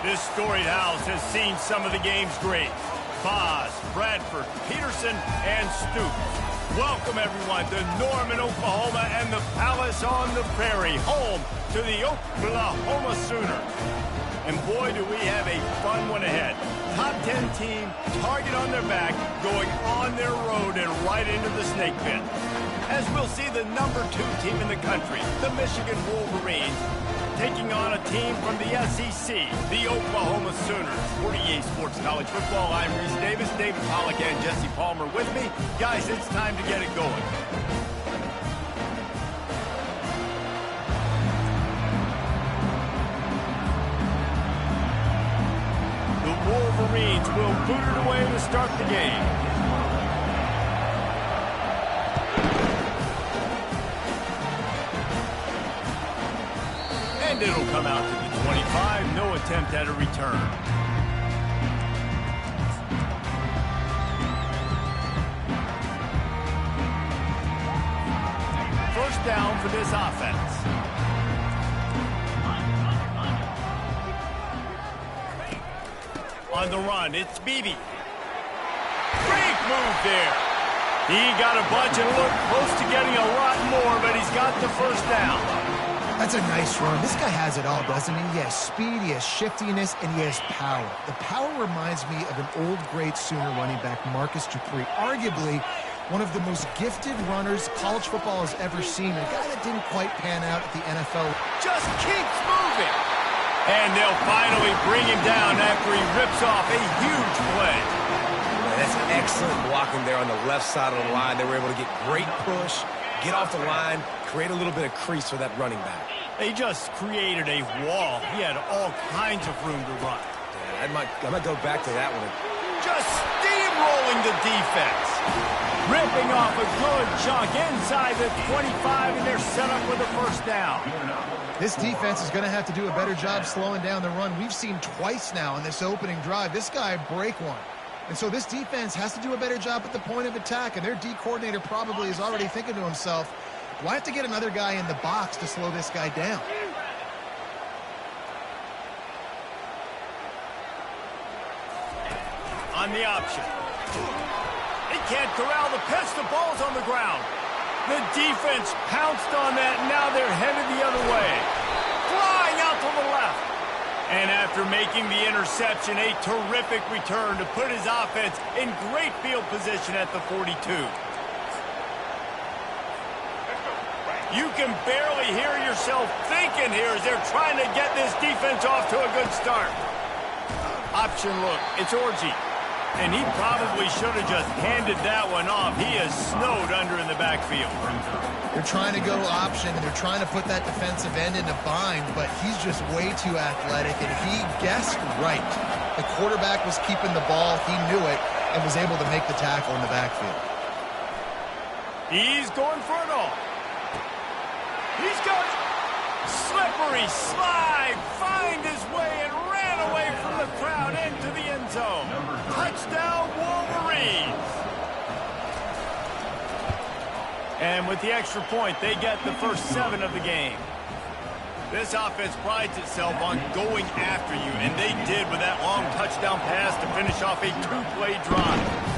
This storied house has seen some of the game's greats. Boz, Bradford, Peterson, and Stoops. Welcome, everyone, to Norman, Oklahoma, and the Palace on the Prairie, home to the Oklahoma Sooners. And boy, do we have a fun one ahead. Top 10 team, target on their back, going on their road and right into the snake pit. As we'll see the number 2 team in the country, the Michigan Wolverines, taking on a team from the SEC, the Oklahoma Sooners. For EA Sports College Football, I'm Reese Davis, David Pollack, and Jesse Palmer with me. Guys, it's time to get it going. The Wolverines will boot it away to start the game. And it'll come out to the 25. No attempt at a return. First down for this offense. On the run, it's Beebe. Great move there. He got a bunch and looked close to getting a lot more, but he's got the first down. That's a nice run. This guy has it all, doesn't he? He has speed, he has shiftiness, and he has power. The power reminds me of an old great Sooner running back, Marcus Dupree. Arguably one of the most gifted runners college football has ever seen. A guy that didn't quite pan out at the NFL. Just keeps moving. And they'll finally bring him down after he rips off a huge play. That's excellent blocking there on the left side of the line. They were able to get great push, get off the line, create a little bit of crease for that running back. They just created a wall. He had all kinds of room to run. Yeah, I might go back to that one. Just steamrolling the defense. Ripping off a good chunk inside the 25, and they're set up with a first down. This defense is going to have to do a better job slowing down the run. We've seen twice now in this opening drive. This guy break one. And so this defense has to do a better job at the point of attack, and their D coordinator probably is already thinking to himself, do I have to get another guy in the box to slow this guy down? On the option. They can't corral the pitch. The ball's on the ground. The defense pounced on that, and now they're headed the other way. Flying out to the left. And after making the interception, a terrific return to put his offense in great field position at the 42. You can barely hear yourself thinking here as they're trying to get this defense off to a good start. Option look, it's Orji. And he probably should have just handed that one off. He is snowed under in the backfield. They're trying to go option, and they're trying to put that defensive end in a bind, but he's just way too athletic, and he guessed right. The quarterback was keeping the ball. He knew it and was able to make the tackle in the backfield. He's going for it all. He's got slippery slide, find his way, and ran away from the crowd into the end zone. Touchdown, Wolverines. And with the extra point, they get the first 7 of the game. This offense prides itself on going after you, and they did with that long touchdown pass to finish off a 2-play drive.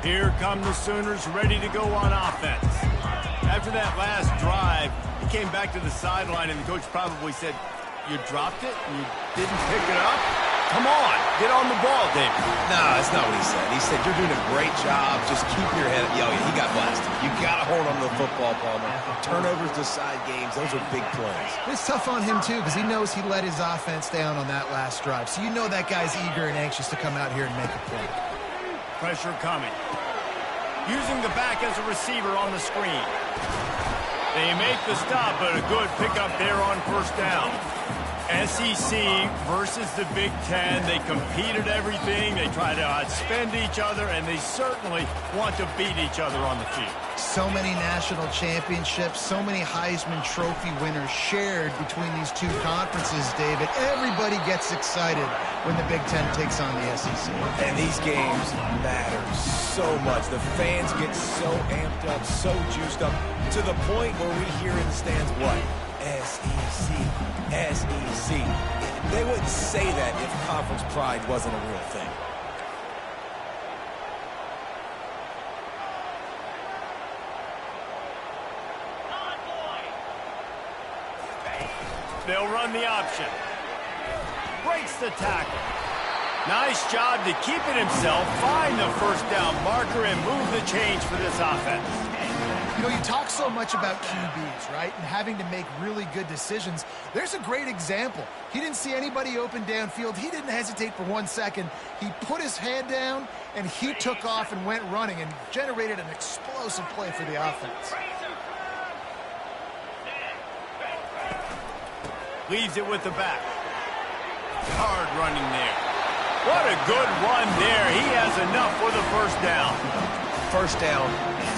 Here come the Sooners ready to go on offense. After that last drive, he came back to the sideline, and the coach probably said, you dropped it? You didn't pick it up? Come on, get on the ball, David. No, that's not what he said. He said, you're doing a great job. Just keep your head up. Yo, he got blasted. You got to hold on to the football, Palmer. Turnovers decide games. Those are big plays. It's tough on him, too, because he knows he let his offense down on that last drive. So you know that guy's eager and anxious to come out here and make a play. Pressure coming. Using the back as a receiver on the screen. They make the stop, but a good pickup there on first down. SEC versus the Big Ten. They compete at everything. They try to outspend each other, and they certainly want to beat each other on the field. So many national championships, so many Heisman Trophy winners shared between these two conferences, David. Everybody gets excited when the Big Ten takes on the SEC. And these games matter so much. The fans get so amped up, so juiced up, to the point where we hear in the stands, what? SEC, SEC. They wouldn't say that if conference pride wasn't a real thing. They'll run the option. Breaks the tackle. Nice job to keep it himself, find the first down marker, and move the chains for this offense. You know, you talk so much about QBs, right, and having to make really good decisions. There's a great example. He didn't see anybody open downfield. He didn't hesitate for 1 second. He put his head down, and he took off and went running and generated an explosive play for the offense. Leaves it with the back. Hard running there. What a good run there. He has enough for the first down. First down,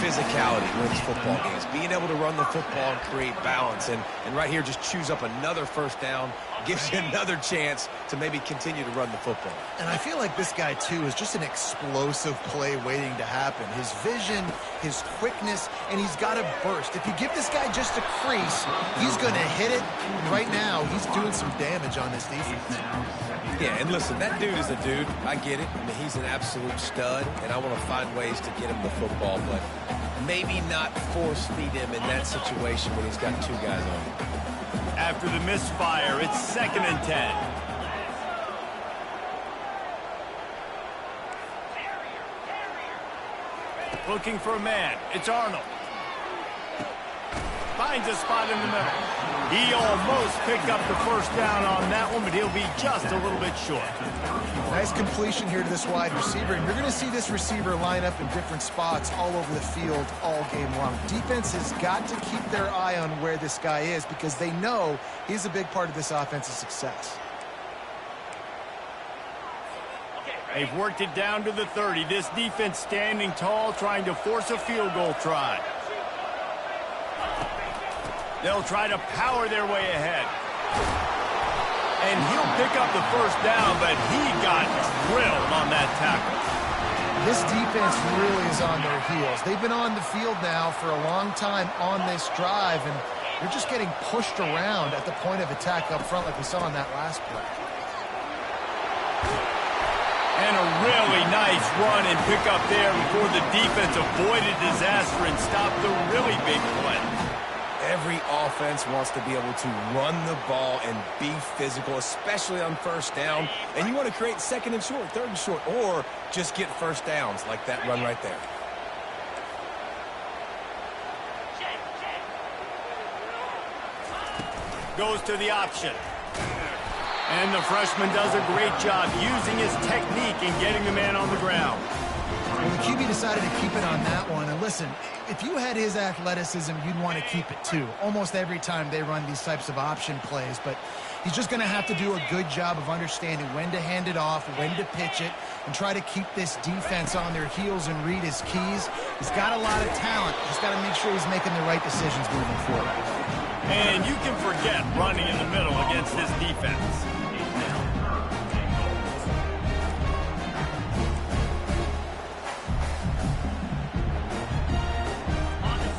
physicality wins football games. Being able to run the football and create balance. And right here, just choose up another first down. Gives you another chance to maybe continue to run the football. And I feel like this guy, too, is just an explosive play waiting to happen. His vision, his quickness, and he's got a burst. If you give this guy just a crease, he's going to hit it. And right now, he's doing some damage on this defense. Yeah, and listen, that dude is a dude. I get it. I mean, he's an absolute stud, and I want to find ways to get him the football, but maybe not force feed him in that situation when he's got two guys on him. After the misfire, it's 2nd and 10. Looking for a man. It's Arnold. Finds a spot in the middle. He almost picked up the first down on that one, but he'll be just a little bit short. Nice completion here to this wide receiver, and you're going to see this receiver line up in different spots all over the field all game long. Defense has got to keep their eye on where this guy is because they know he's a big part of this offense's success. They've worked it down to the 30. This defense standing tall, trying to force a field goal try. They'll try to power their way ahead. And he'll pick up the first down, but he got drilled on that tackle. This defense really is on their heels. They've been on the field now for a long time on this drive, and they're just getting pushed around at the point of attack up front like we saw on that last play. And a really nice run and pick up there before the defense avoided disaster and stopped the really big play. Every offense wants to be able to run the ball and be physical, especially on first down. And you want to create 2nd and short, 3rd and short, or just get first downs like that run right there. Goes to the option. And the freshman does a great job using his technique and getting the man on the ground. Well, the QB decided to keep it on that one. And listen, if you had his athleticism, you'd want to keep it too. Almost every time they run these types of option plays. But he's just going to have to do a good job of understanding when to hand it off, when to pitch it, and try to keep this defense on their heels and read his keys. He's got a lot of talent. He's got to make sure he's making the right decisions moving forward. And you can forget running in the middle against this defense.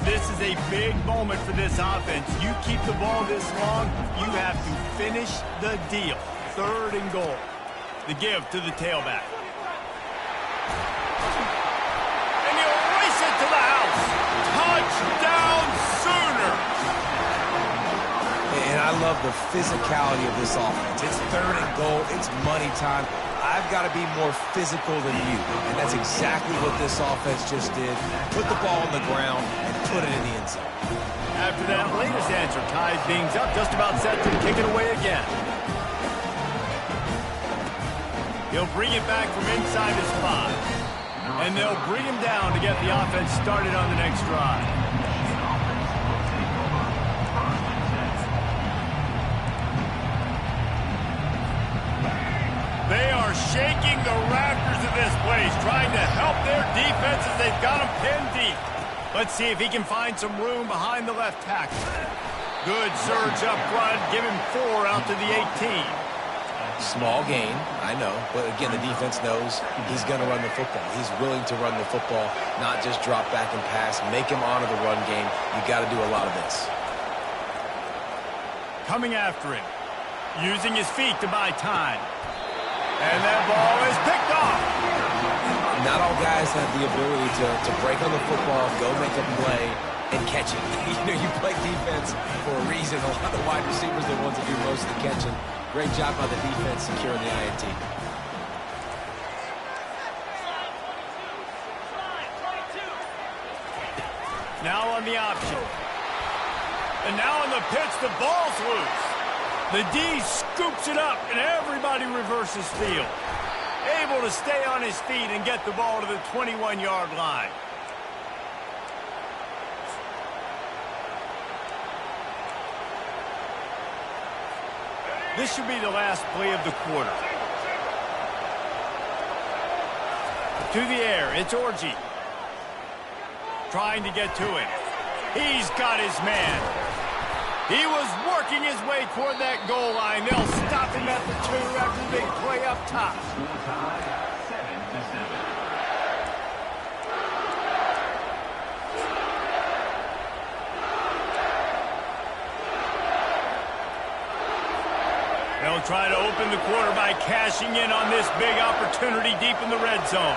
This is a big moment for this offense. You keep the ball this long, you have to finish the deal. 3rd and goal. The give to the tailback. And he'll race it to the house. Touchdown Sooners! And I love the physicality of this offense. It's 3rd and goal. It's money time. I've got to be more physical than you. And that's exactly what this offense just did. Put the ball on the ground and put it in the end zone. After that latest answer ties things up, just about set to kick it away again. He'll bring it back from inside his 5. And they'll bring him down to get the offense started on the next drive. are shaking the rafters of this place, trying to help their defense as they've got them pinned deep. Let's see if he can find some room behind the left tackle. Good surge up front, give him 4 out to the 18. Small gain, I know, but again, the defense knows he's going to run the football. He's willing to run the football, not just drop back and pass, make him honor the run game. You got to do a lot of this. Coming after him, using his feet to buy time. And that ball is picked off. Not all guys have the ability to break on the football, go make a play, and catch it. You play defense for a reason. A lot of wide receivers are the ones that do most of the catching. Great job by the defense securing the INT. Now on the option. And now on the pitch, the ball's loose. The D scoops it up, and everybody reverses field. Able to stay on his feet and get the ball to the 21-yard line. This should be the last play of the quarter. To the air, it's Orji. Trying to get to it. He's got his man. He was working his way toward that goal line. They'll stop him at the 2 after the big play up top. They'll try to open the quarter by cashing in on this big opportunity deep in the red zone.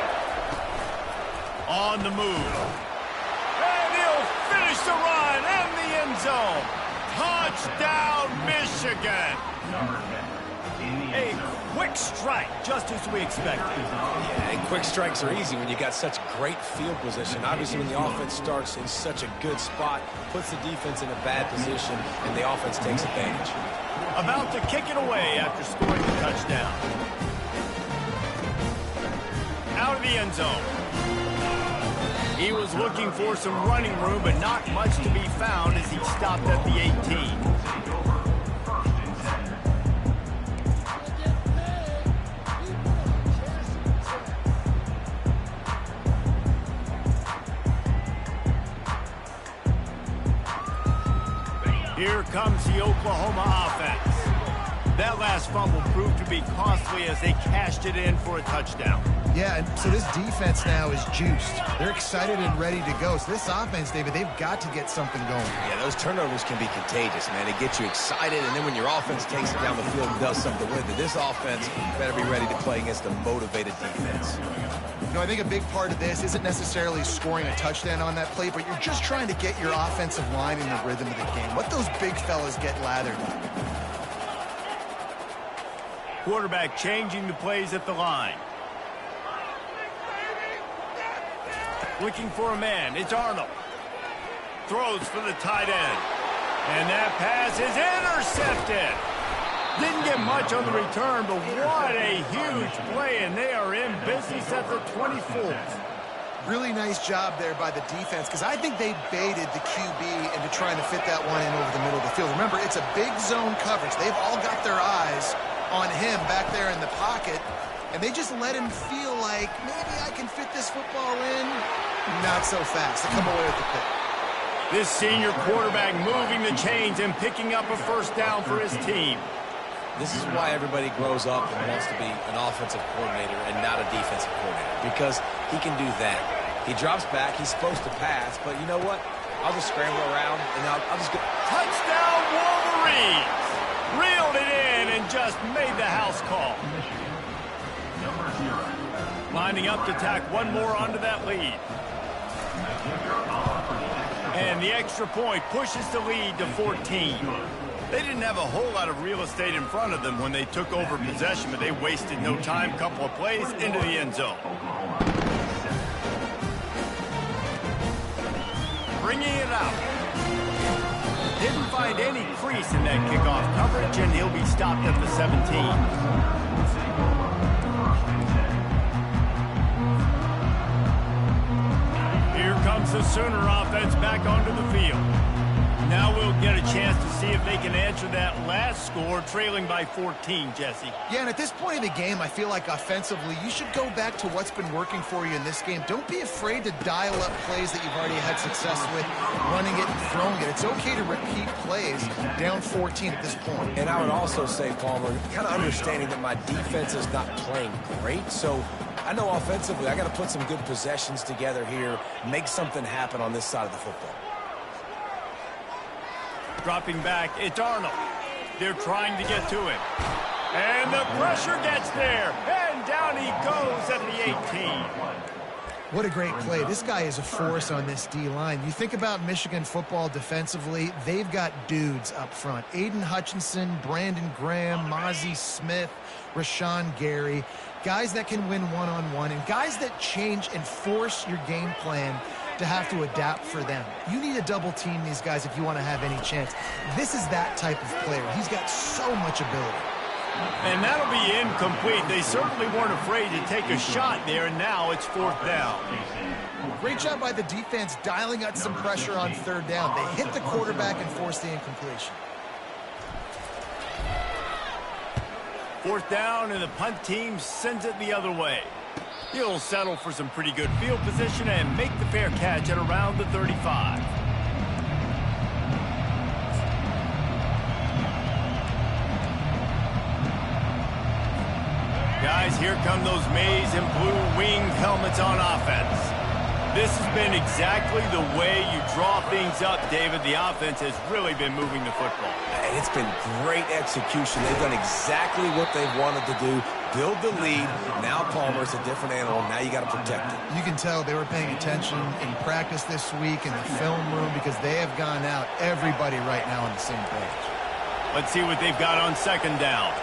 On the move. And he'll finish the run in the end zone. Touchdown, Michigan. A quick strike, just as we expected. Yeah, and quick strikes are easy when you got such great field position. Obviously, when the offense starts in such a good spot, puts the defense in a bad position, and the offense takes advantage. About to kick it away after scoring the touchdown. Out of the end zone. He was looking for some running room, but not much to be found as he stopped at the 18. Here comes the Oklahoma offense. That last fumble proved to be costly as they cashed it in for a touchdown. Yeah, and so this defense now is juiced. They're excited and ready to go. So this offense, David, they've got to get something going. Yeah, those turnovers can be contagious, man. They get you excited, and then when your offense takes it down the field and does something with it, this offense better be ready to play against a motivated defense. You know, I think a big part of this isn't necessarily scoring a touchdown on that play, but you're just trying to get your offensive line in the rhythm of the game. Let those big fellas get lathered. Quarterback changing the plays at the line. Looking for a man. It's Arnold. Throws for the tight end. And that pass is intercepted. Didn't get much on the return, but what a huge play, and they are in business at the 24. Really nice job there by the defense, because I think they baited the QB into trying to fit that one in over the middle of the field. Remember, it's a big zone coverage. They've all got their eyes on him back there in the pocket, and they just let him feel like, maybe I can fit this football in. Not so fast. They come away with the pick. This senior quarterback moving the chains and picking up a first down for his team. This is why everybody grows up and wants to be an offensive coordinator and not a defensive coordinator, because he can do that. He drops back. He's supposed to pass, but you know what? I'll just scramble around, and I'll just go. Touchdown, Wolverines! Reeled it in and just made the house call. Lining up to tack one more onto that lead. And the extra point pushes the lead to 14. They didn't have a whole lot of real estate in front of them when they took over possession, but they wasted no time. Couple of plays into the end zone. Bringing it out. Didn't find any crease in that kickoff coverage, and he'll be stopped at the 17. Here comes the Sooner offense back onto the field. Now we'll get a chance to see if they can answer that last score, trailing by 14, Jesse. Yeah, and at this point in the game, I feel like offensively, you should go back to what's been working for you in this game. Don't be afraid to dial up plays that you've already had success with, running it and throwing it. It's okay to repeat plays down 14 at this point. And I would also say, Palmer, kind of understanding that my defense is not playing great, so I know offensively I got to put some good possessions together here, make something happen on this side of the football. Dropping back, it's Arnold. They're trying to get to him. And the pressure gets there. And down he goes at the 18. What a great play. This guy is a force on this D-line. You think about Michigan football defensively, they've got dudes up front. Aiden Hutchinson, Brandon Graham, Mozzie Smith, Rashawn Gary. Guys that can win one-on-one and guys that change and force your game plan to have to adapt for them. You need to double team these guys if you want to have any chance. This is that type of player. He's got so much ability. And that'll be incomplete. They certainly weren't afraid to take a shot there, and now it's 4th down. Great job by the defense dialing out some pressure on 3rd down. They hit the quarterback and forced the incompletion. 4th down, and the punt team sends it the other way. He'll settle for some pretty good field position and make the fair catch at around the 35. Guys, here come those maize and blue winged helmets on offense. This has been exactly the way you draw things up, David. The offense has really been moving the football. And it's been great execution. They've done exactly what they've wanted to do. Build the lead. Now Palmer's a different animal. Now you got to protect it. You can tell they were paying attention in practice this week in the film room because they have gone out, everybody right now on the same page. Let's see what they've got on 2nd down.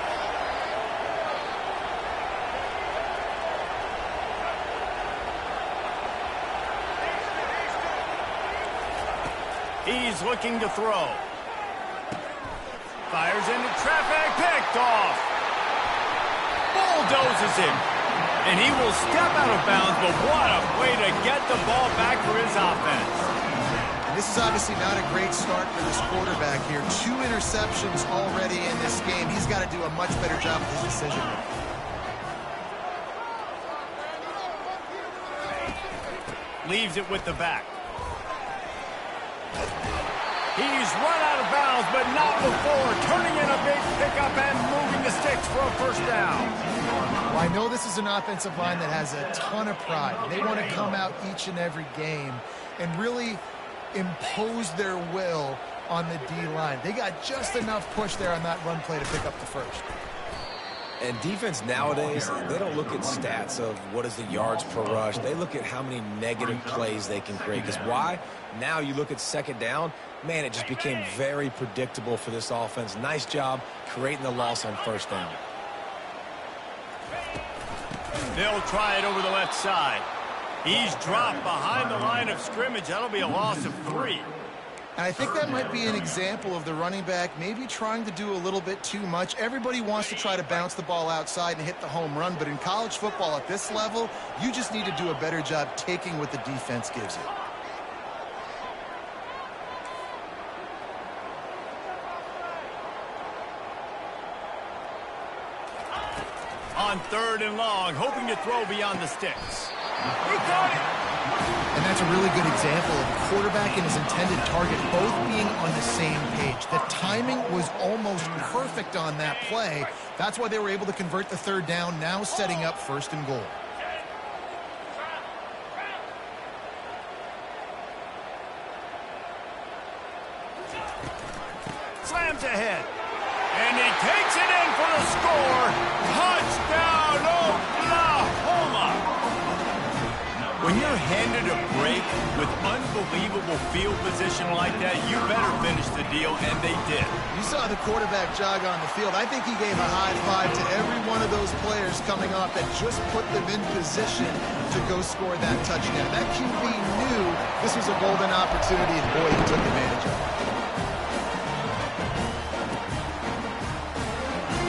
He's looking to throw. Fires into traffic, picked off. Bulldozes him. And he will step out of bounds, but what a way to get the ball back for his offense. And this is obviously not a great start for this quarterback here. 2 interceptions already in this game. He's got to do a much better job with his decision making. Leaves it with the back. He's run out of bounds, but not before. Turning in a big pickup and moving the sticks for a 1st down. Well, I know this is an offensive line that has a ton of pride. They want to come out each and every game and really impose their will on the D-line. They got just enough push there on that run play to pick up the 1st. And defense nowadays, they don't look at stats of what is the yards per rush. They look at how many negative plays they can create. Because why? Now you look at 2nd down, man, it just became very predictable for this offense. Nice job creating the loss on 1st down. They'll try it over the left side. He's dropped behind the line of scrimmage. That'll be a loss of 3. And I think that might be an example of the running back maybe trying to do a little bit too much. Everybody wants to try to bounce the ball outside and hit the home run, but in college football at this level, you just need to do a better job taking what the defense gives you. On 3rd and long, hoping to throw beyond the sticks. He got it! And that's a really good example of the quarterback and his intended target both being on the same page. The timing was almost perfect on that play. That's why they were able to convert the 3rd down, now setting up 1st and goal. Slams ahead. And he takes it in for the score. Touchdown, Oklahoma! When you're handed a break with unbelievable field position like that, you better finish the deal, and they did. You saw the quarterback jog on the field. I think he gave a high five to every one of those players coming off that just put them in position to go score that touchdown. That QB knew this was a golden opportunity, and boy, he took advantage of it.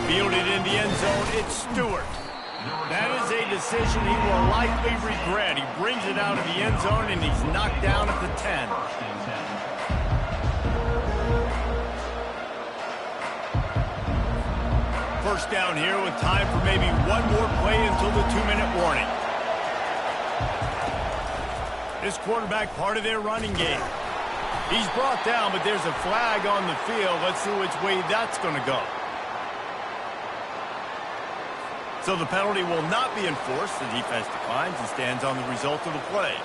Fielded in the end zone, it's Stewart. That is a decision he will likely regret. He brings it out of the end zone, and he's knocked down at the 10. first down here with time for maybe one more play until the 2-minute warning. This quarterback part of their running game. He's brought down, but there's a flag on the field. Let's see which way that's going to go. So the penalty will not be enforced. The defense declines and stands on the result of the play.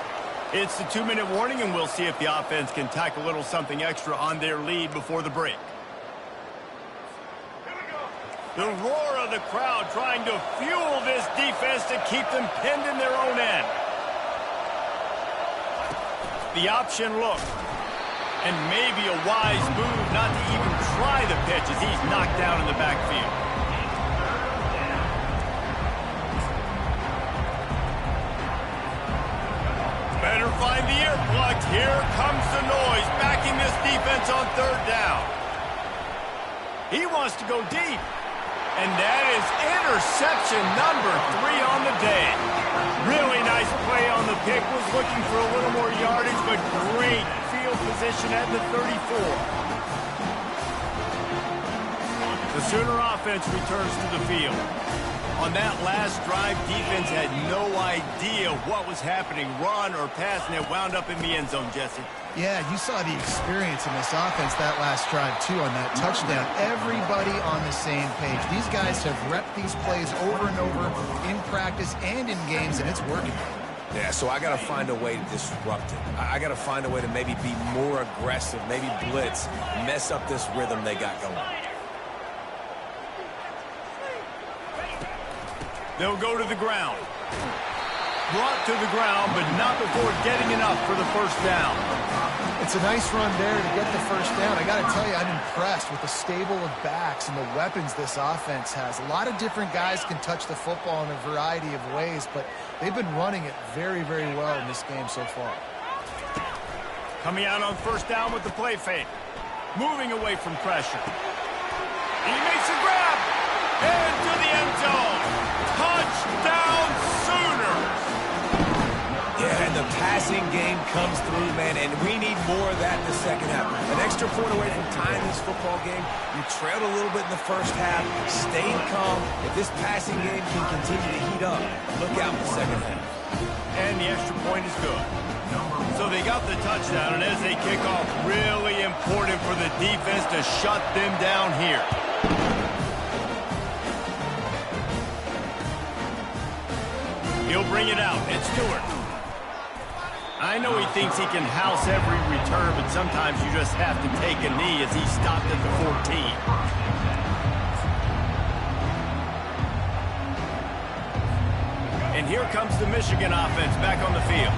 It's the 2-minute warning, and we'll see if the offense can tack a little something extra on their lead before the break. The roar of the crowd trying to fuel this defense to keep them pinned in their own end. The option look. And maybe a wise move not to even try the pitch as he's knocked down in the backfield. Better find the earplugs. Here comes the noise, backing this defense on third down. He wants to go deep. And that is interception number 3 on the day. Really nice play on the pick. Was looking for a little more yardage, but great field position at the 34. The Sooner offense returns to the field. On that last drive, defense had no idea what was happening, run or pass, and it wound up in the end zone, Jesse. Yeah, you saw the experience in this offense that last drive, too, on that touchdown. Everybody on the same page. These guys have repped these plays over and over in practice and in games, and it's working. Yeah, so I got to find a way to disrupt it. I got to find a way to maybe be more aggressive, maybe blitz, mess up this rhythm they got going. They'll go to the ground. Brought to the ground, but not before getting enough for the first down. It's a nice run there to get the first down. I got to tell you, I'm impressed with the stable of backs and the weapons this offense has. A lot of different guys can touch the football in a variety of ways, but they've been running it very, very well in this game so far. Coming out on first down with the play fake. Moving away from pressure. He makes a grab. Into the end zone. Touchdown Sooners! Yeah, and the passing game comes through, man, and we need more of that in the second half. An extra point away from tying this football game. You trailed a little bit in the first half, stayed calm. If this passing game can continue to heat up, look out in the second half. And the extra point is good. So they got the touchdown, and as they kick off, really important for the defense to shut them down here. He'll bring it out. It's Stewart. I know he thinks he can house every return, but sometimes you just have to take a knee as he stopped at the 14. And here comes the Michigan offense back on the field.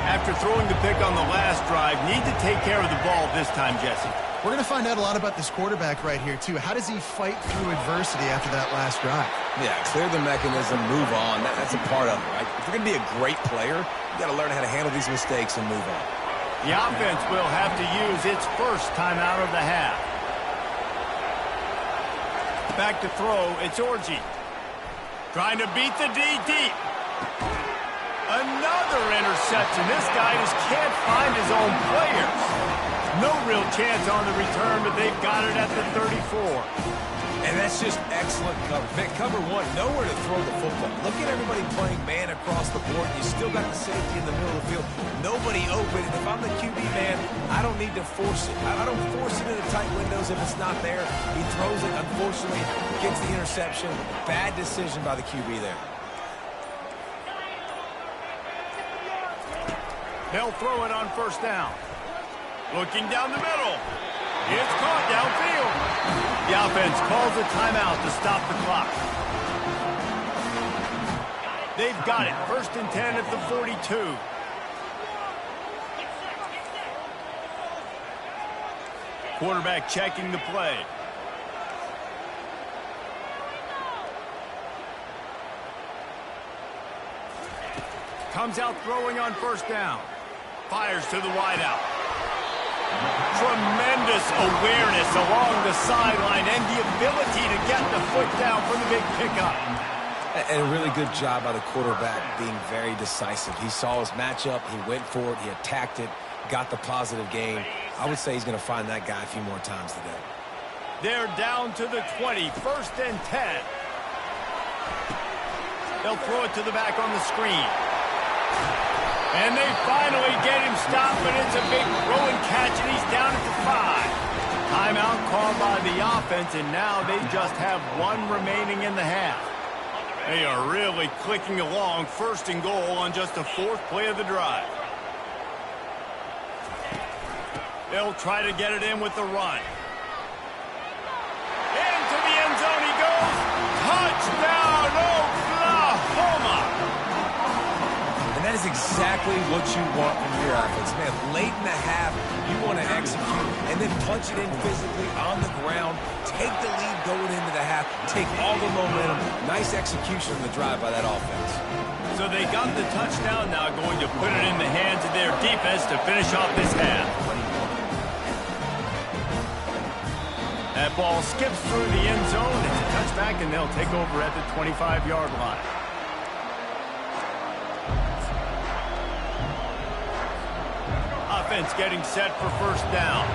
After throwing the pick on the last drive, need to take care of the ball this time, Jesse. We're going to find out a lot about this quarterback right here, too. How does he fight through adversity after that last drive? Yeah, clear the mechanism, move on. That's a part of it, right? If you're going to be a great player, you got to learn how to handle these mistakes and move on. The offense will have to use its first timeout of the half. Back to throw, it's Orji. Trying to beat the D deep. Another interception. This guy just can't find his own players. No real chance on the return, but they've got it at the 34. And that's just excellent cover. Man, cover one, nowhere to throw the football. Look at everybody playing man across the board. You still got the safety in the middle of the field. Nobody open. And if I'm the QB, man, I don't need to force it. I don't force it into tight windows if it's not there. He throws it, unfortunately, gets the interception. Bad decision by the QB there. They'll throw it on first down. Looking down the middle. It's caught downfield. The offense calls a timeout to stop the clock. They've got it. 1st and 10 at the 42. Quarterback checking the play. Comes out throwing on first down. Fires to the wideout. Tremendous awareness along the sideline and the ability to get the foot down for the big pickup. And a really good job by the quarterback being very decisive. He saw his matchup, he went for it, he attacked it, got the positive gain. I would say he's going to find that guy a few more times today. They're down to the 20, 1st and 10. They'll throw it to the back on the screen. And they finally get him stopped, but it's a big throw and catch, and he's down at the 5. Timeout called by the offense, and now they just have 1 remaining in the half. They are really clicking along, 1st and goal on just the 4th play of the drive. They'll try to get it in with the run. Into the end zone he goes. Touchdown, Oklahoma! And that is exactly what you want from your offense. Man, late in the half, you want to execute and then punch it in physically on the ground. Take the lead going into the half. Take all the momentum. Nice execution of the drive by that offense. So they got the touchdown, now going to put it in the hands of their defense to finish off this half. That ball skips through the end zone. It's a touchback, and they'll take over at the 25-yard line. Offense getting set for 1st down.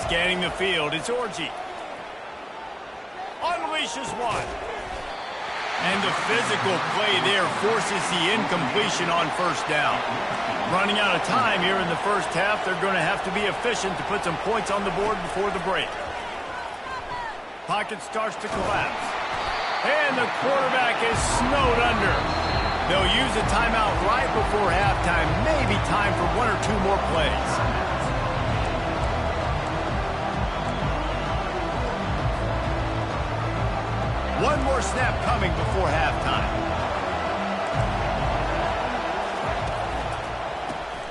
Scanning the field, it's Orji. Unleashes one. And the physical play there forces the incompletion on 1st down. Running out of time here in the 1st half, they're going to have to be efficient to put some points on the board before the break. Pocket starts to collapse. And the quarterback is snowed under. They'll use a timeout right before halftime. Maybe time for 1 or 2 more plays. One more snap coming before halftime.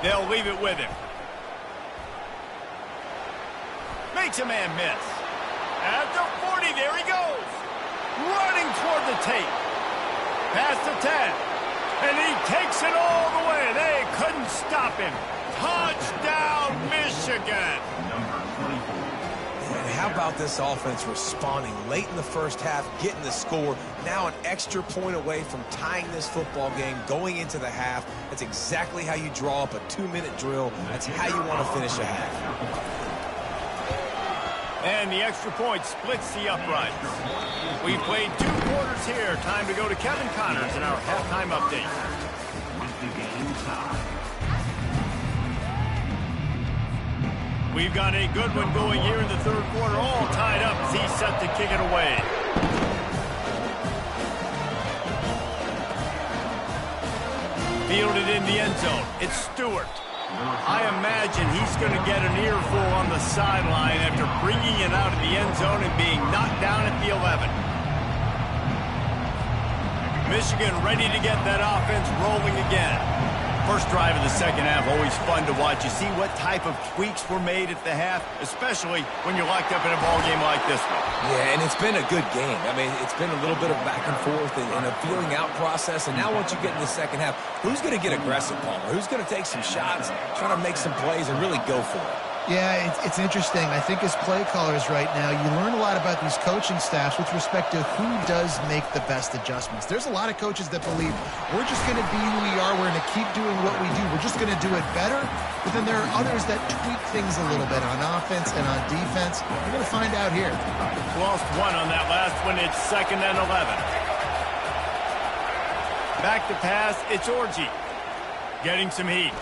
They'll leave it with him. Makes a man miss. At the 40, there he goes. Running toward the tape. Past the 10. And he takes it all the way. They couldn't stop him. Touchdown, Michigan. And how about this offense responding late in the 1st half, getting the score, now an extra point away from tying this football game, going into the half. That's exactly how you draw up a 2-minute drill. That's how you want to finish a half. And the extra point splits the uprights. We've played 2 quarters here. Time to go to Kevin Connors in our halftime update. We've got a good one going here in the 3rd quarter, all tied up as he's set to kick it away. Fielded in the end zone. It's Stewart. I imagine he's going to get an earful on the sideline after bringing it out of the end zone and being knocked down at the 11. Michigan ready to get that offense rolling again. First drive of the 2nd half, always fun to watch. You see what type of tweaks were made at the half, especially when you're locked up in a ball game like this one. Yeah, and it's been a good game. I mean, it's been a little bit of back and forth and a feeling out process. And now once you get in the 2nd half, who's going to get aggressive, Palmer? Who's going to take some shots, try to make some plays, and really go for it? Yeah, it's interesting. I think as play callers right now, you learn a lot about these coaching staffs with respect to who does make the best adjustments. There's a lot of coaches that believe we're just going to be who we are. We're going to keep doing what we do. We're just going to do it better. But then there are others that tweak things a little bit on offense and on defense. We're going to find out here. Lost 1 on that last one. It's 2nd and 11. Back to pass. It's Orji. Getting some heat.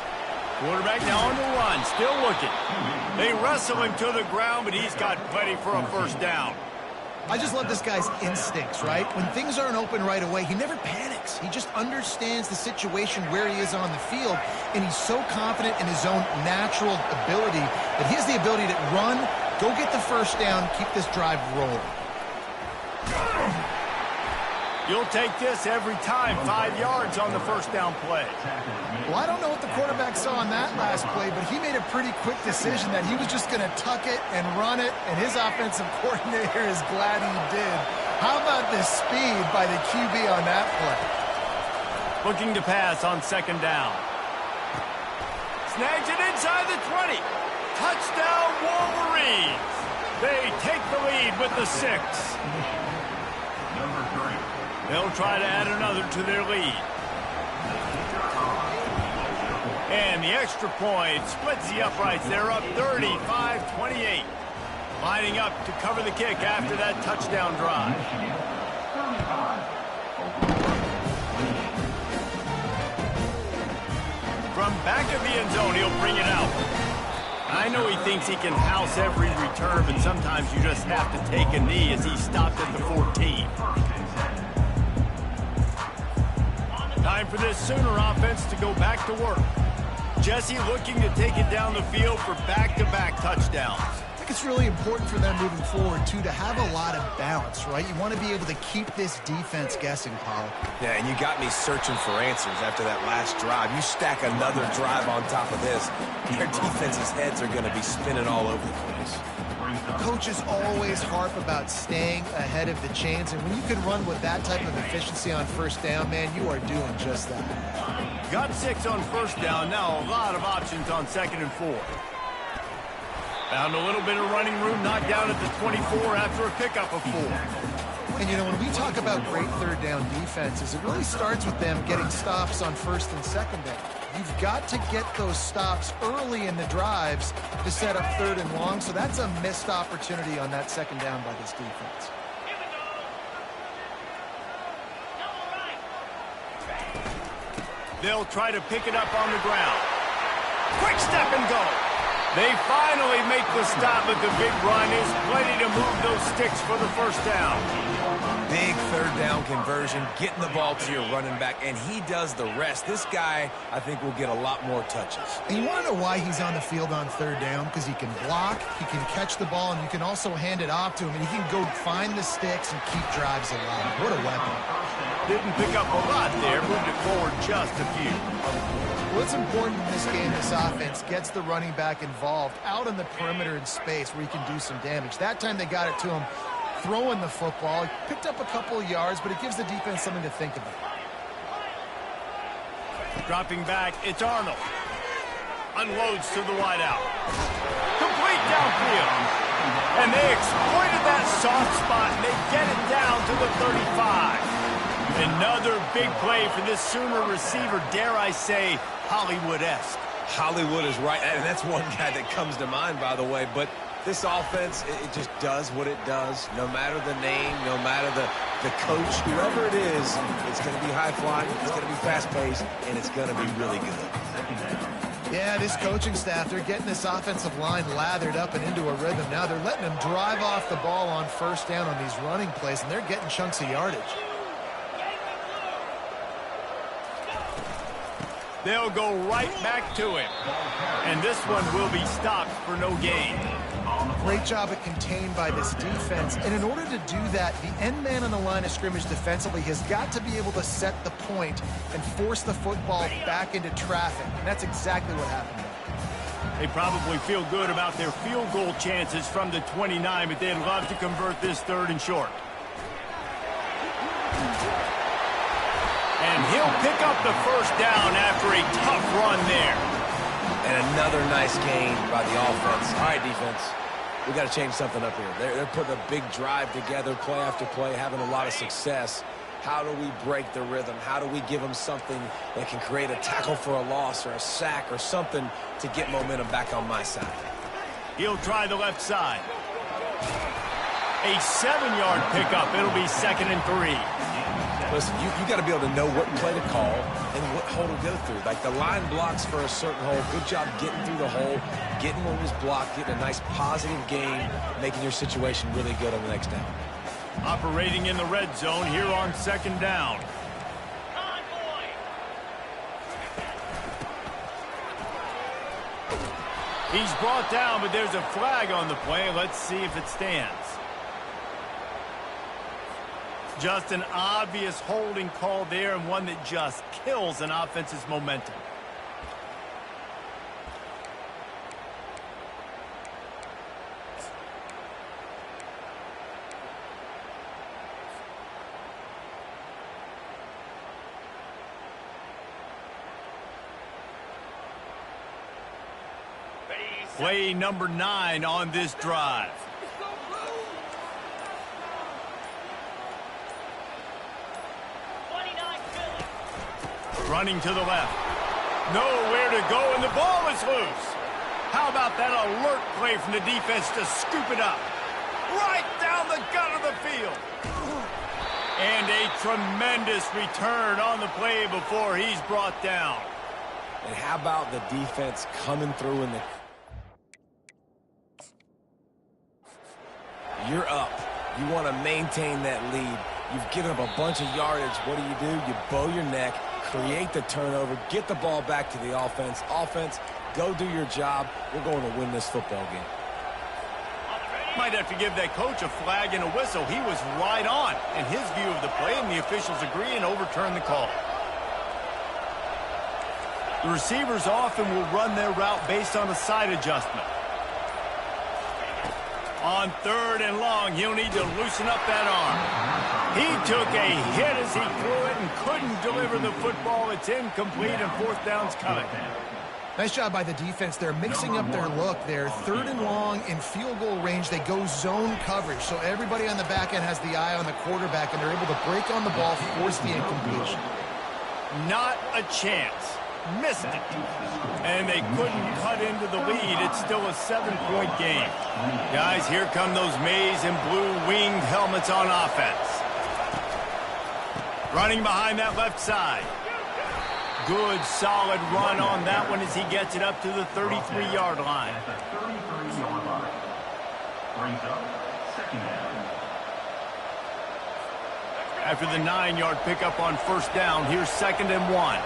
Quarterback now on the run, still looking. They wrestle him to the ground, but he's got plenty for a 1st down. I just love this guy's instincts, right? When things aren't open right away, he never panics. He just understands the situation where he is on the field, and he's so confident in his own natural ability that he has the ability to run, go get the 1st down, keep this drive rolling. You'll take this every time. 5 yards on the 1st down play. Well, I don't know what the quarterback saw on that last play, but he made a pretty quick decision that he was just going to tuck it and run it, and his offensive coordinator is glad he did. How about the speed by the QB on that play? Looking to pass on 2nd down. Snags it inside the 20. Touchdown, Wolverines. They take the lead with the 6. They'll try to add another to their lead. And the extra point splits the uprights. They're up 35-28. Lining up to cover the kick after that touchdown drive. From back of the end zone, he'll bring it out. I know he thinks he can house every return, but sometimes you just have to take a knee as he stopped at the 14. Time for this Sooner offense to go back to work. Jesse looking to take it down the field for back-to-back touchdowns. I think it's really important for them moving forward, too, to have a lot of balance, right? You want to be able to keep this defense guessing, Paul. Yeah, and you got me searching for answers after that last drive. You stack another drive on top of this, their defense's heads are going to be spinning all over the place. Coaches always harp about staying ahead of the chains, and when you can run with that type of efficiency on first down, man, you are doing just that. Got 6 on first down. Now a lot of options on 2nd and 4. Found a little bit of running room, knocked down at the 24 after a pickup of 4. And, you know, when we talk about great third down defenses, it really starts with them getting stops on first and second down. You've got to get those stops early in the drives to set up third and long, so that's a missed opportunity on that second down by this defense. They'll try to pick it up on the ground. Quick step and go. They finally make the stop, but the big run is plenty to move those sticks for the first down. Big third down conversion, getting the ball to your running back, and he does the rest. This guy, I think, will get a lot more touches. And you want to know why he's on the field on third down? Because he can block, he can catch the ball, and you can also hand it off to him, and he can go find the sticks and keep drives alive. What a weapon. Didn't pick up a lot there, moved it forward just a few. What's important in this game, this offense gets the running back involved out on the perimeter in space where he can do some damage. That time they got it to him throwing the football. He picked up a couple of yards, but it gives the defense something to think about. Dropping back, it's Arnold. Unloads to the wideout. Complete downfield. And they exploited that soft spot, and they get it down to the 35. Another big play for this Sooner receiver, dare I say, Hollywood-esque. Hollywood is right, and that's one guy that comes to mind, by the way. But this offense, it just does what it does. No matter the name, no matter the coach, whoever it is, it's going to be high-flying, it's going to be fast-paced, and it's going to be really good. Yeah, this coaching staff, they're getting this offensive line lathered up and into a rhythm. Now they're letting them drive off the ball on first down on these running plays, and they're getting chunks of yardage. They'll go right back to him. And this one will be stopped for no gain. Great job at contained by this defense. And in order to do that, the end man on the line of scrimmage defensively has got to be able to set the point and force the football back into traffic. And that's exactly what happened there. They probably feel good about their field goal chances from the 29, but they'd love to convert this third and short. And he'll pick up the first down after a tough run there. And another nice gain by the offense. All right, defense, we got to change something up here. They're putting a big drive together, play after play, having a lot of success. How do we break the rhythm? How do we give them something that can create a tackle for a loss or a sack or something to get momentum back on my side? He'll try the left side. A 7-yard pickup. It'll be 2nd and 3. Listen, you got to be able to know what play to call and what hole to go through. Like the line blocks for a certain hole. Good job getting through the hole, getting what was blocked, getting a nice positive gain, making your situation really good on the next down. Operating in the red zone here on 2nd down. He's brought down, but there's a flag on the play. Let's see if it stands. Just an obvious holding call there, and one that just kills an offense's momentum. Play number 9 on this drive. Running to the left. Nowhere to go, and the ball is loose. How about that alert play from the defense to scoop it up? Right down the gut of the field. And a tremendous return on the play before he's brought down. And how about the defense coming through in the... You're up. You want to maintain that lead. You've given up a bunch of yardage. What do? You bow your neck, create the turnover, get the ball back to the offense. Offense, go do your job. We're going to win this football game. Might have to give that coach a flag and a whistle. He was right on in his view of the play, and the officials agree and overturn the call. The receivers often will run their route based on a side adjustment. On 3rd and long, he'll need to loosen up that arm. He took a hit as he threw it and couldn't deliver the football. It's incomplete, and 4th down's coming. Nice job by the defense. They're mixing up their look. They're 3rd and long in field goal range. They go zone coverage. So everybody on the back end has the eye on the quarterback, and they're able to break on the ball, force the incompletion. Not a chance. Missed it. And they couldn't cut into the lead. It's still a 7-point game. Guys, here come those maize and blue winged helmets on offense. Running behind that left side. Good, solid run on that one as he gets it up to the 33-yard line. After the 9-yard pickup on 1st down, here's 2nd and 1.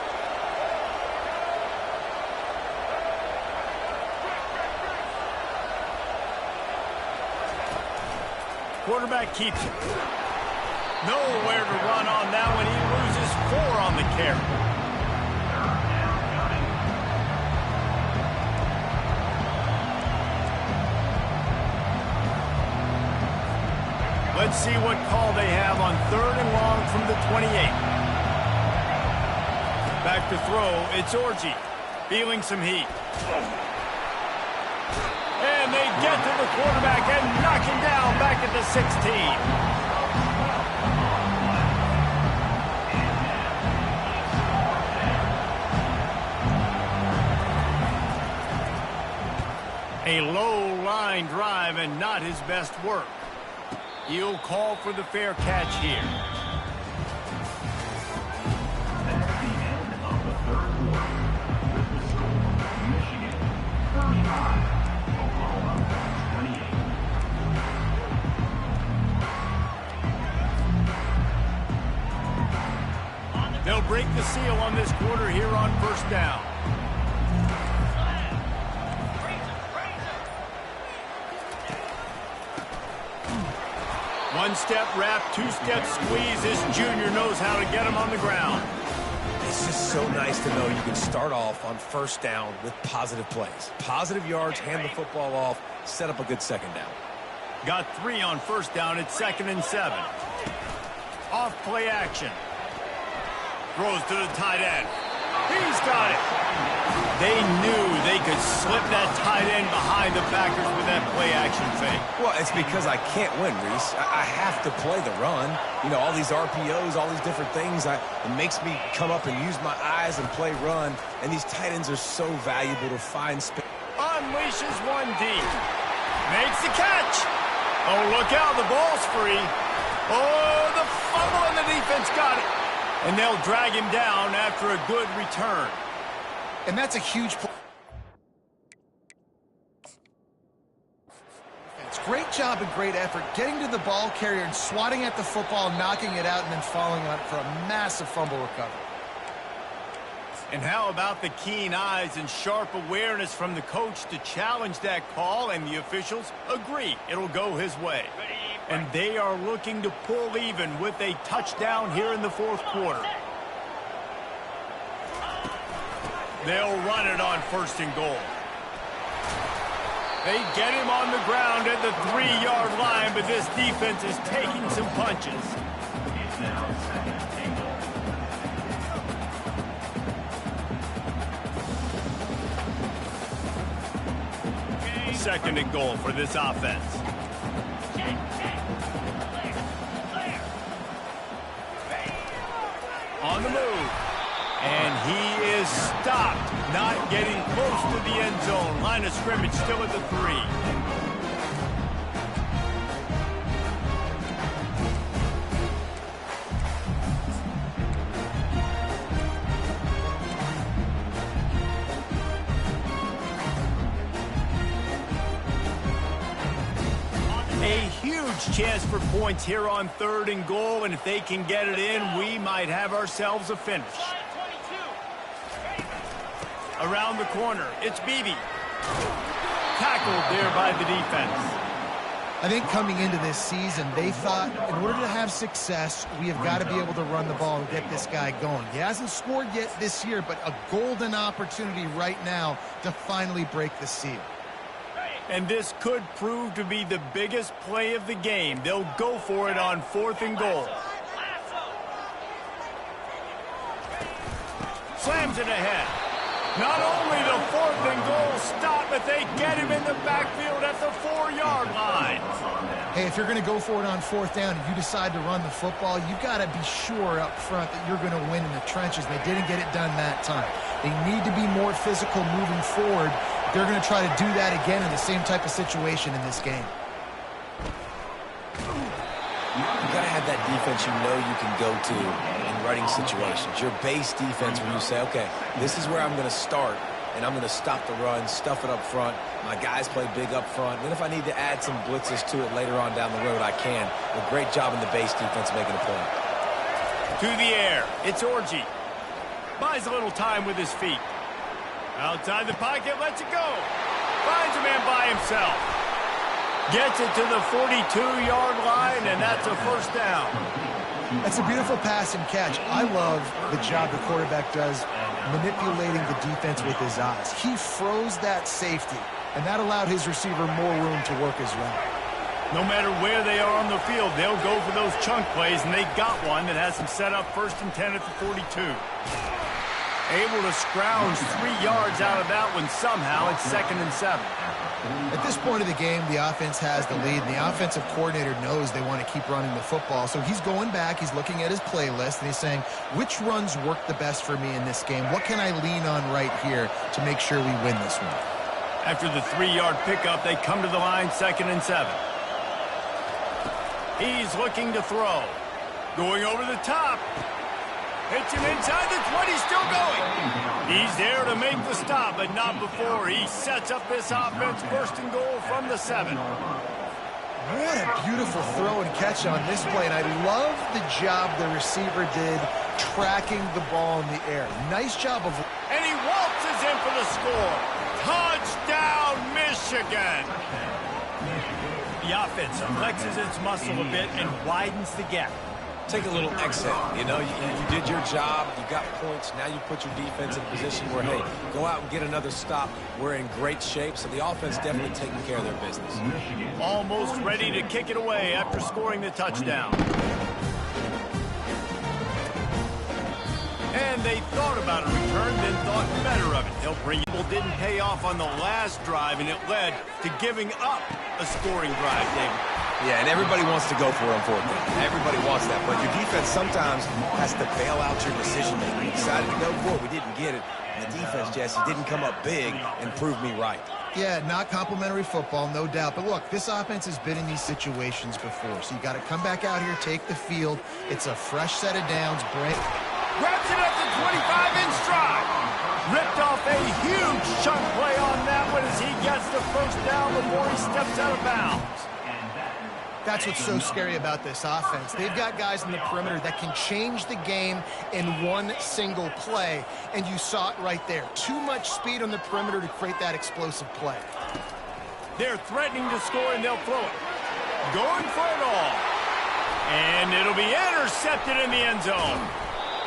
Quarterback keeps it. Nowhere to run on that one. He loses 4 on the carry. Let's see what call they have on 3rd and long from the 28. Back to throw. It's Orji. Feeling some heat. And they get to the quarterback and knock him down back at the 16. A low line drive and not his best work. He'll call for the fair catch here. That's the end of the 3rd quarter. With the score, Michigan 35, Oklahoma 28. They'll break the seal on this quarter here on 1st down. One-step wrap, 2-step squeeze. This junior knows how to get him on the ground. It's just so nice to know you can start off on 1st down with positive plays. Positive yards, hand the football off, set up a good 2nd down. Got 3 on 1st down. It's 2nd and 7. Off play action. Throws to the tight end. He's got it. They knew they could slip that tight end behind the backers with that play action fake. Well, it's because I can't win, Reese. I have to play the run. You know, all these RPOs, all these different things. It makes me come up and use my eyes and play run. And these tight ends are so valuable to find space. Unleashes one deep. Makes the catch. Oh, look out. The ball's free. Oh, the fumble and the defense got it. And they'll drag him down after a good return. And that's a huge play. It's great job and great effort getting to the ball carrier and swatting at the football, knocking it out, and then following on it for a massive fumble recovery. And how about the keen eyes and sharp awareness from the coach to challenge that call, and the officials agree it'll go his way. And they are looking to pull even with a touchdown here in the 4th quarter. They'll run it on 1st and goal. They get him on the ground at the 3-yard line, but this defense is taking some punches. It's now 2nd and goal. 2nd and goal for this offense. On the move. And he is stopped. not getting close to the end zone. Line of scrimmage still at the 3. A huge chance for points here on 3rd and goal, and if they can get it in, we might have ourselves a finish. Around the corner, it's Beebe. Tackled there by the defense. I think coming into this season, they thought in order to have success, we have got to be able to run the ball and get this guy going. He hasn't scored yet this year, but a golden opportunity right now to finally break the seal. And this could prove to be the biggest play of the game. They'll go for it on 4th and goal. Slams it ahead. Not only the 4th and goal stop, but they get him in the backfield at the 4-yard line. Hey, if you're going to go for it on 4th down and you decide to run the football, you've got to be sure up front that you're going to win in the trenches. They didn't get it done that time. They need to be more physical moving forward. They're going to try to do that again in the same type of situation in this game. You got to have that defense you know you can go to in running situations. Your base defense where you say, okay, this is where I'm going to start, and I'm going to stop the run, stuff it up front. My guys play big up front. Then if I need to add some blitzes to it later on down the road, I can. A great job in the base defense making a play. To the air, it's Orji. Buys a little time with his feet. Outside the pocket, lets it go. Finds a man by himself. Gets it to the 42-yard line, and that's a 1st down. That's a beautiful pass and catch. I love the job the quarterback does manipulating the defense with his eyes. He froze that safety, and that allowed his receiver more room to work as well. No matter where they are on the field, they'll go for those chunk plays, and they got one that has them set up 1st and 10 at the 42. Able to scrounge 3 yards out of that one somehow. It's 2nd and 7. At this point of the game, the offense has the lead, and the offensive coordinator knows they want to keep running the football. So he's going back, he's looking at his playlist, and he's saying, which runs work the best for me in this game? What can I lean on right here to make sure we win this one? After the 3-yard pickup, they come to the line, 2nd and 7. He's looking to throw. Going over the top. Hits him inside the 20, still going. He's there to make the stop, but not before. He sets up this offense, 1st and goal from the 7. What a beautiful throw and catch on this play, and I love the job the receiver did tracking the ball in the air. Nice job of... And he waltzes in for the score. Touchdown, Michigan. The offense flexes its muscle a bit and widens the gap. Take a little exhale. You know, you did your job. You got points. Now you put your defense in a position where, hey, go out and get another stop. We're in great shape, so the offense definitely taking care of their business. Almost ready to kick it away after scoring the touchdown. And they thought about a return, then thought better of it. They'll bring it. Didn't pay off on the last drive, and it led to giving up a scoring drive, David. Yeah, and everybody wants to go for it on 4th down. Everybody wants that, but your defense sometimes has to bail out your decision-making. We decided to go for it. We didn't get it. And the defense, Jesse, didn't come up big and prove me right. Yeah, not complimentary football, no doubt. But look, this offense has been in these situations before, so you got to come back out here, take the field. It's a fresh set of downs. Grabs it at the 25 in stride. Ripped off a huge chunk play on that one as he gets the 1st down before he steps out of bounds. That's what's so scary about this offense. They've got guys in the perimeter that can change the game in one single play, and you saw it right there. Too much speed on the perimeter to create that explosive play. They're threatening to score, and they'll throw it. Going for it all. And it'll be intercepted in the end zone.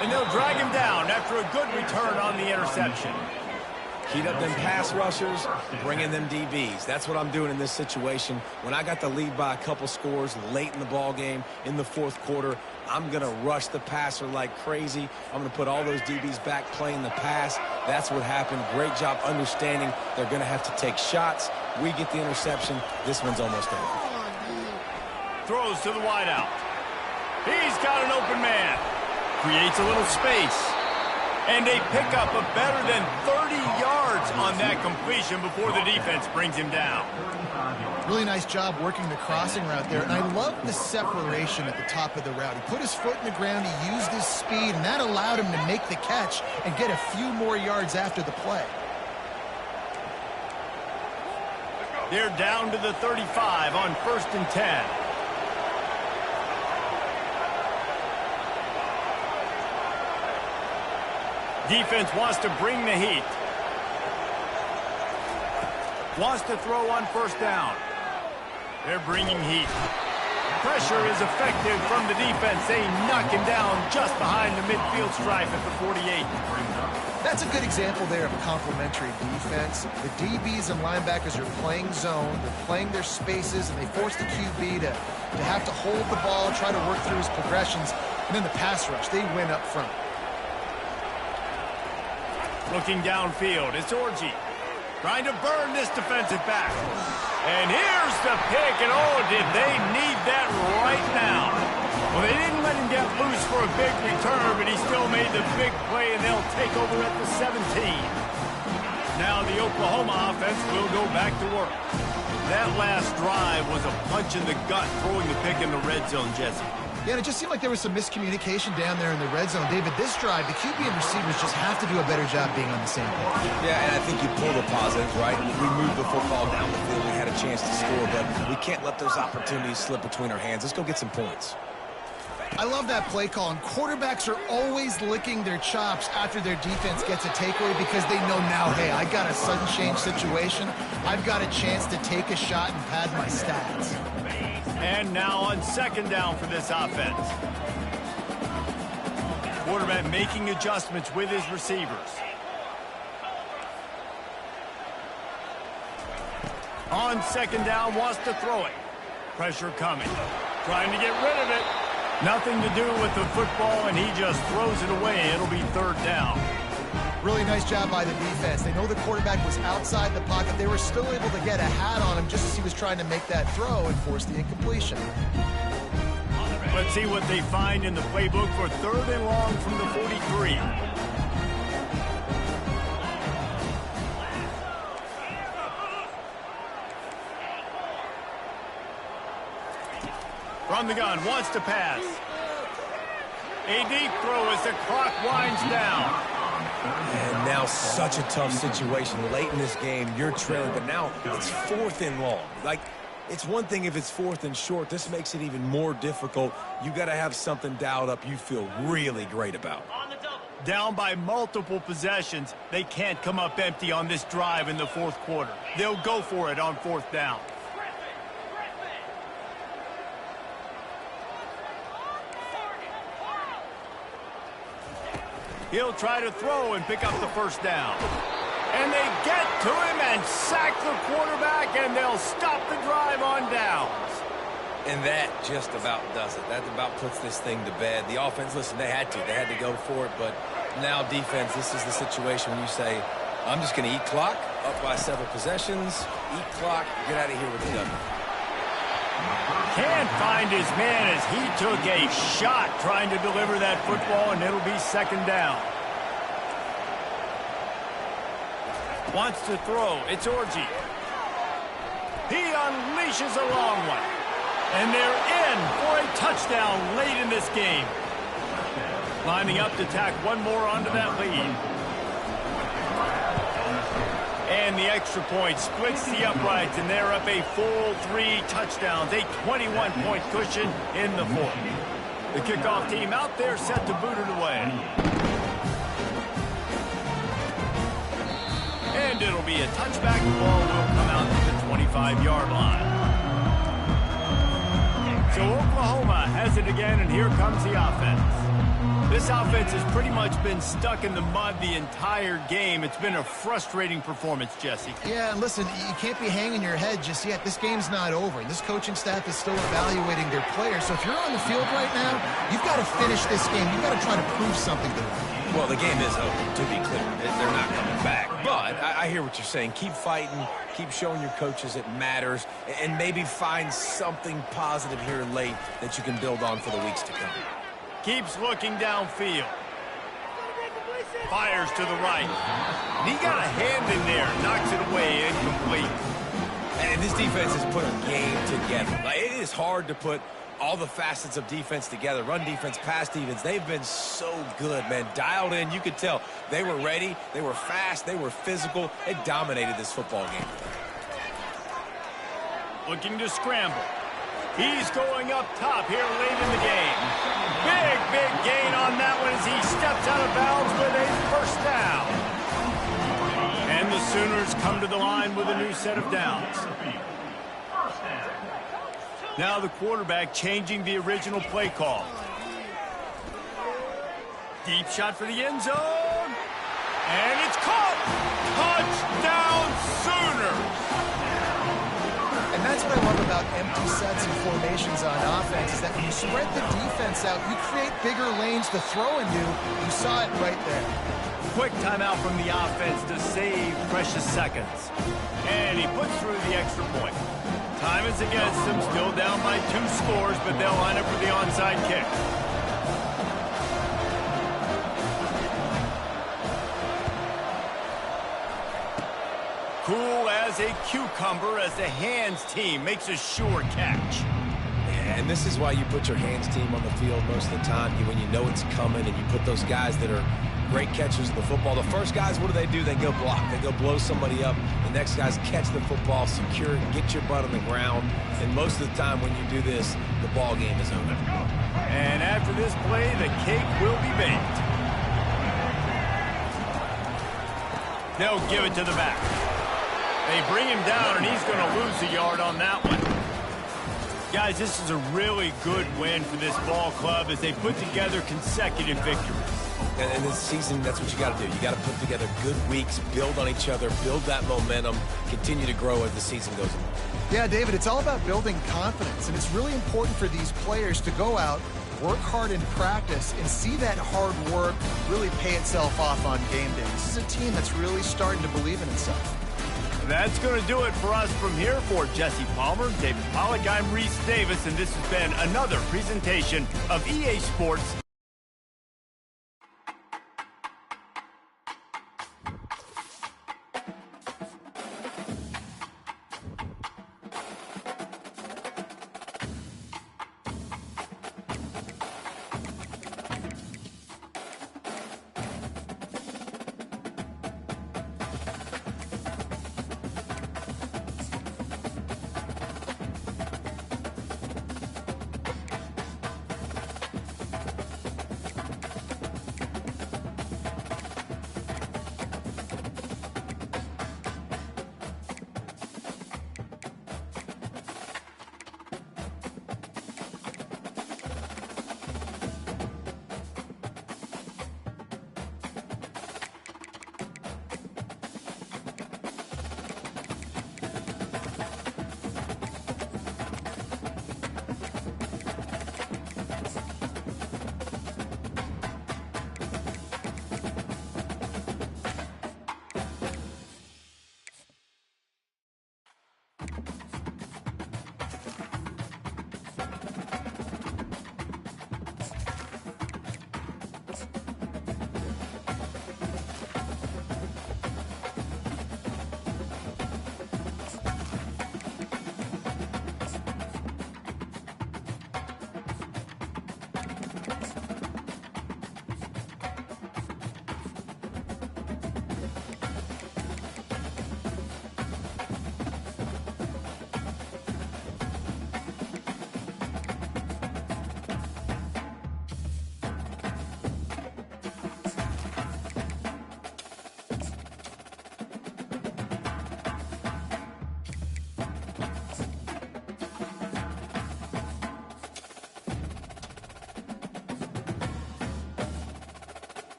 And they'll drag him down after a good return on the interception. Heat up them pass rushers, bring in them DBs. That's what I'm doing in this situation. When I got the lead by a couple scores late in the ball game, in the 4th quarter, I'm going to rush the passer like crazy. I'm going to put all those DBs back playing the pass. That's what happened. Great job understanding they're going to have to take shots. We get the interception. This one's almost over. Throws to the wideout. He's got an open man. Creates a little space. And they pick up a better than 30 yards on that completion before the defense brings him down. Really nice job working the crossing route there, and I love the separation at the top of the route. He put his foot in the ground, he used his speed, and that allowed him to make the catch and get a few more yards after the play. They're down to the 35 on 1st and 10. Defense wants to bring the heat. Wants to throw on 1st down. They're bringing heat. Pressure is effective from the defense. They knock him down just behind the midfield stripe at the 48. That's a good example there of complementary defense. The DBs and linebackers are playing zone, they're playing their spaces, and they force the QB to have to hold the ball, try to work through his progressions, and then the pass rush, they win up front. Looking downfield, it's Orji. Trying to burn this defensive back. And here's the pick, and oh, did they need that right now. Well, they didn't let him get loose for a big return, but he still made the big play, and they'll take over at the 17. Now the Oklahoma offense will go back to work. That last drive was a punch in the gut, throwing the pick in the red zone, Jesse. Yeah, and it just seemed like there was some miscommunication down there in the red zone. David, this drive, the QB and receivers just have to do a better job being on the same page. Yeah, and I think you pull the positives, right? We moved the football down the field. We had a chance to score, but we can't let those opportunities slip between our hands. Let's go get some points. I love that play call, and quarterbacks are always licking their chops after their defense gets a takeaway because they know now, hey, I got a sudden change situation. I've got a chance to take a shot and pad my stats. And now on 2nd down for this offense. Quarterback making adjustments with his receivers. On 2nd down, wants to throw it. Pressure coming. Trying to get rid of it. Nothing to do with the football, and he just throws it away. It'll be 3rd down. Really nice job by the defense. They know the quarterback was outside the pocket. They were still able to get a hat on him just as he was trying to make that throw and force the incompletion. Let's see what they find in the playbook for 3rd and long from the 43. From the gun, wants to pass. A deep throw as the clock winds down. And now such a tough situation. Late in this game, you're trailing, but now it's 4th and long. Like, it's one thing if it's 4th and short. This makes it even more difficult. You got to have something dialed up you feel really great about. Down by multiple possessions, they can't come up empty on this drive in the 4th quarter. They'll go for it on 4th down. He'll try to throw and pick up the 1st down. And they get to him and sack the quarterback, and they'll stop the drive on downs. And that just about does it. That about puts this thing to bed. The offense, listen, they had to go for it, but now defense, this is the situation when you say, I'm just going to eat clock, up by several possessions, eat clock, get out of here with the W. Can't find his man as he took a shot trying to deliver that football, and it'll be 2nd down. Wants to throw. It's Orji. He unleashes a long one. And they're in for a touchdown late in this game. Lining up to tack one more onto that lead. And the extra point splits the uprights, and they're up a full 3 touchdowns, a 21-point cushion in the 4th. The kickoff team out there set to boot it away. And it'll be a touchback. The ball will come out to the 25-yard line. So Oklahoma has it again, and here comes the offense. This offense has pretty much been stuck in the mud the entire game. It's been a frustrating performance, Jesse. Yeah, and listen, you can't be hanging your head just yet. This game's not over. This coaching staff is still evaluating their players. So if you're on the field right now, you've got to finish this game. You've got to try to prove something to them. Well, the game is over, to be clear. They're not coming back. But I hear what you're saying. Keep fighting. Keep showing your coaches it matters. And maybe find something positive here late that you can build on for the weeks to come. Keeps looking downfield. fires to the right. He got a hand in there, knocks it away, incomplete. And this defense has put a game together. Like, it is hard to put all the facets of defense together. Run defense, pass defense. They've been so good, man. Dialed in. You could tell they were ready. They were fast. They were physical. They dominated this football game. Looking to scramble. He's going up top here late in the game. Big gain on that one as he steps out of bounds with a first down. And the Sooners come to the line with a new set of downs. Now the quarterback changing the original play call. Deep shot for the end zone. And it's caught. Touchdown Sooners. And that's what I love about empty sets and formations on offense, is that when you spread the defense out, you create bigger lanes to throw into. You saw it right there. Quick timeout from the offense to save precious seconds. And he puts through the extra point. Time is against them, still down by 2 scores, but they'll line up for the onside kick. Cool as a cucumber as the hands team makes a sure catch. And this is why you put your hands team on the field most of the time, when you know it's coming, and you put those guys that are great catchers of the football. The first guys, what do? They go block. They go blow somebody up. The next guys catch the football, secure it, get your butt on the ground. And most of the time when you do this, the ball game is over. And after this play, the cake will be baked. They'll give it to the back. They bring him down, and he's going to lose a yard on that one. Guys, this is a really good win for this ball club as they put together consecutive victories. And this season, that's what you got to do. You got to put together good weeks, build on each other, build that momentum, continue to grow as the season goes on. Yeah, David, it's all about building confidence, and it's really important for these players to go out, work hard in practice, and see that hard work really pay itself off on game day. This is a team that's really starting to believe in itself. That's going to do it for us from here. For Jesse Palmer, David Pollack, I'm Reese Davis, and this has been another presentation of EA Sports.